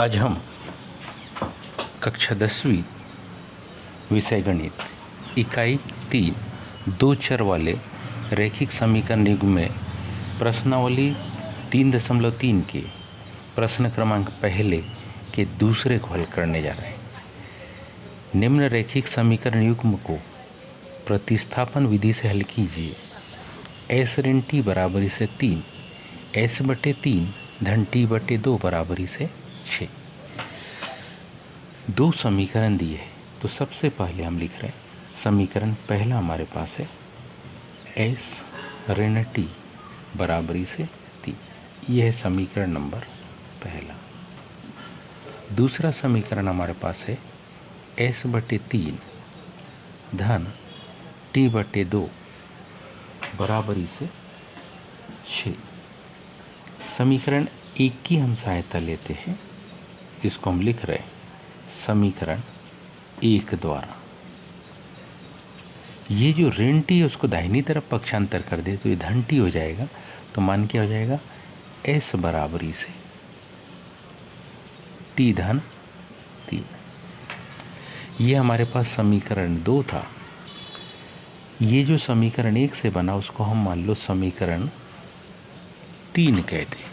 आज हम कक्षा 10वीं विषय गणित इकाई 3 दो चर वाले रैखिक समीकरण युग्म में प्रश्नावली 3.3 के प्रश्न क्रमांक पहले के दूसरे को हल करने जा रहे हैं। निम्न रैखिक समीकरण युग्म को प्रतिस्थापन विधि से हल कीजिए। s ऋण t बराबरी से 3 s/3 धन t/2 बराबरी से 6। दो समीकरण दिए हैं, तो सबसे पहले हम लिख रहे हैं समीकरण पहला हमारे पास है s ऋण t बराबरी से 3। यह है समीकरण नंबर पहला। दूसरा समीकरण हमारे पास है s/3 धन t/2 बराबरी से 6। समीकरण एक की हम सहायता लेते हैं, इसको हम लिख रहे हैं समीकरण एक द्वारा। ये जो ऋण टी है उसको दाहिनी तरफ पक्षांतर कर दे तो ये धन टी हो जाएगा। तो मान क्या हो जाएगा s बराबरी से t धन 3। ये हमारे पास समीकरण 2 था। ये जो समीकरण 1 से बना उसको हम मान लो समीकरण 3 कहते हैं।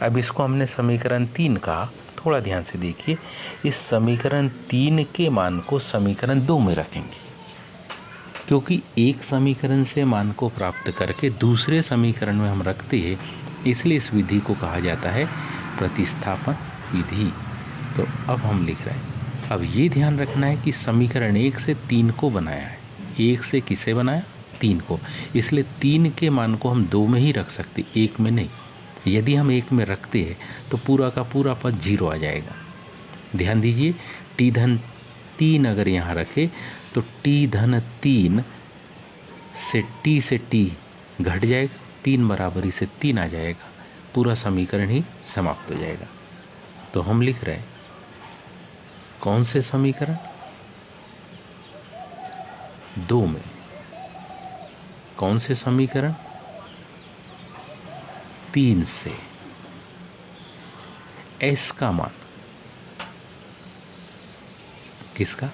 अब इसको हमने समीकरण 3 कहा। थोड़ा ध्यान से देखिए, इस समीकरण 3 के मान को समीकरण 2 में रखेंगे, क्योंकि एक समीकरण से मान को प्राप्त करके दूसरे समीकरण में हम रखते हैं, इसलिए इस विधि को कहा जाता है प्रतिस्थापन विधि। तो अब हम लिख रहे हैं, अब ये ध्यान रखना है कि समीकरण 1 से 3 को बनाया है। 1 से किसे बनाया? 3 को। इसलिए 3 के मान को हम 2 में ही रख सकते, 1 में नहीं। यदि हम 1 में रखते हैं तो पूरा का पूरा पद 0 आ जाएगा। ध्यान दीजिए, t धन 3 अगर यहाँ रखे तो t धन 3 से t घट जाएगा, 3 बराबरी से 3 आ जाएगा, पूरा समीकरण ही समाप्त हो जाएगा। तो हम लिख रहे हैं कौन से समीकरण? 2 में। कौन से समीकरण? 3 से s का मान, किसका?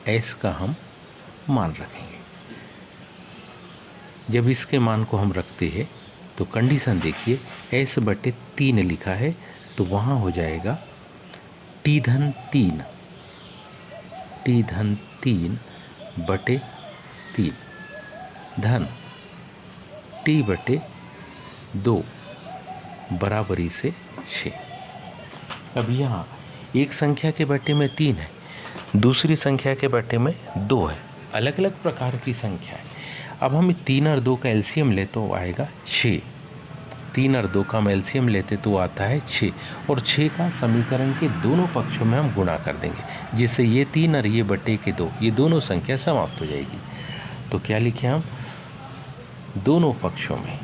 s का हम मान रखेंगे। जब इसके मान को हम रखते हैं तो कंडीशन देखिए, s/3 लिखा है तो वहां हो जाएगा t धन 3 बटे 3 धन t/2 बराबरी से 6। अब यहाँ एक संख्या के बटे में 3 है, दूसरी संख्या के बटे में 2 है, अलग अलग प्रकार की संख्या है। अब हम 3 और 2 का एलसीएम ले तो आएगा 6। 3 और 2 का हम एलसीएम लेते तो आता है 6, और 6 का समीकरण के दोनों पक्षों में हम गुणा कर देंगे, जिससे ये 3 और ये बटे के 2, ये दोनों संख्या समाप्त हो जाएगी। तो क्या लिखे हम? दोनों पक्षों में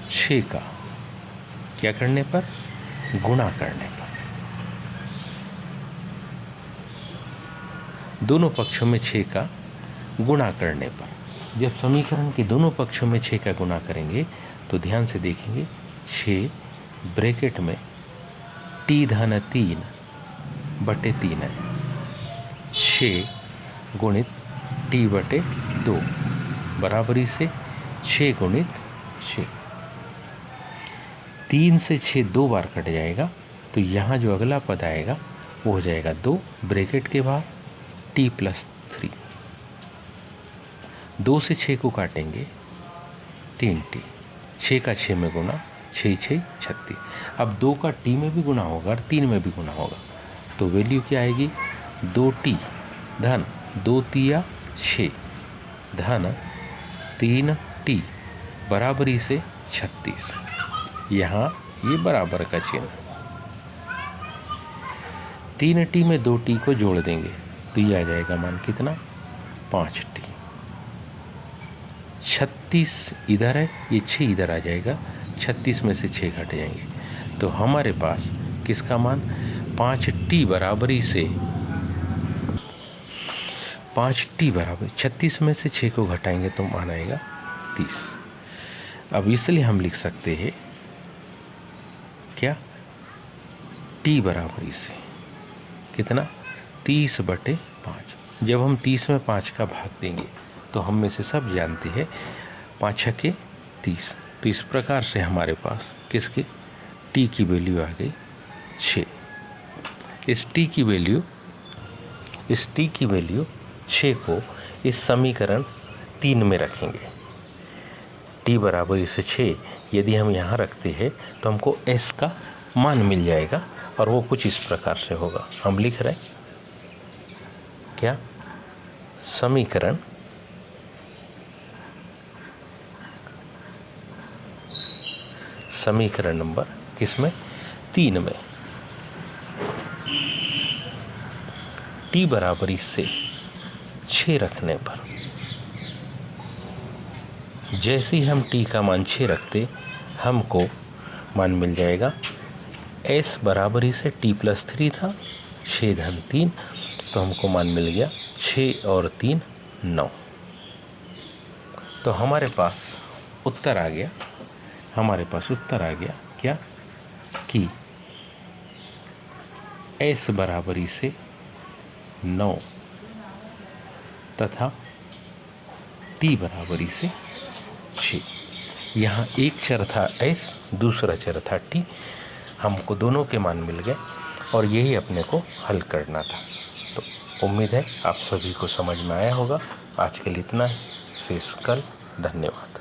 छः का क्या करने पर? गुणा करने पर। दोनों पक्षों में 6 का गुणा करने पर। जब समीकरण के दोनों पक्षों में 6 का गुणा करेंगे तो ध्यान से देखेंगे, 6 ब्रैकेट में t धन 3 बटे 3 है, 6 गुणित t/2 बराबरी से 6 गुणित 6। 3 से 6 2 बार कट जाएगा, तो यहाँ जो अगला पद आएगा वो हो जाएगा 2 ब्रैकेट के बाहर t+3। 2 से 6 को काटेंगे 3t, 6 का 6 में गुणा, 6 6 36। अब 2 का t में भी गुणा होगा और 3 में भी गुणा होगा, तो वैल्यू क्या आएगी? 2t धन 2 तिया 6 धन 3t बराबरी से 36। यहाँ ये बराबर का चिन्ह, 3t में 2t को जोड़ देंगे तो ये आ जाएगा मान कितना? 5t। 36 इधर है, ये 6 इधर आ जाएगा, 36 में से 6 घट जाएंगे, तो हमारे पास किसका मान? 5t बराबरी से 5t बराबर 36 में से 6 को घटाएंगे तो मान आएगा 30। अब इसलिए हम लिख सकते हैं क्या, t बराबर इसे कितना 30/5। जब हम 30 में 5 का भाग देंगे तो हम में से सब जानते हैं 5 छक्के 30। तो इस प्रकार से हमारे पास किसके t की वैल्यू आ गई 6। इस t की वैल्यू 6 को इस समीकरण 3 में रखेंगे। t बराबर इसे 6 यदि हम यहाँ रखते हैं तो हमको s का मान मिल जाएगा और वो कुछ इस प्रकार से होगा। हम लिख रहे हैं क्या, समीकरण नंबर किसमें 3 में t बराबर इससे 6 रखने पर जैसे ही हम t का मान 6 रखते हमको मान मिल जाएगा s बराबर इसे t+3 था, 6 धन 3, तो हमको मान मिल गया 6 और 3 9। तो हमारे पास उत्तर आ गया क्या कि s बराबर इसे 9 तथा t बराबर इसे 6। यहाँ एक चर था s, दूसरा चर था t। हमको दोनों के मान मिल गए और यही अपने को हल करना था। तो उम्मीद है आप सभी को समझ में आया होगा। आज के लिए इतना ही, शेष कल। धन्यवाद।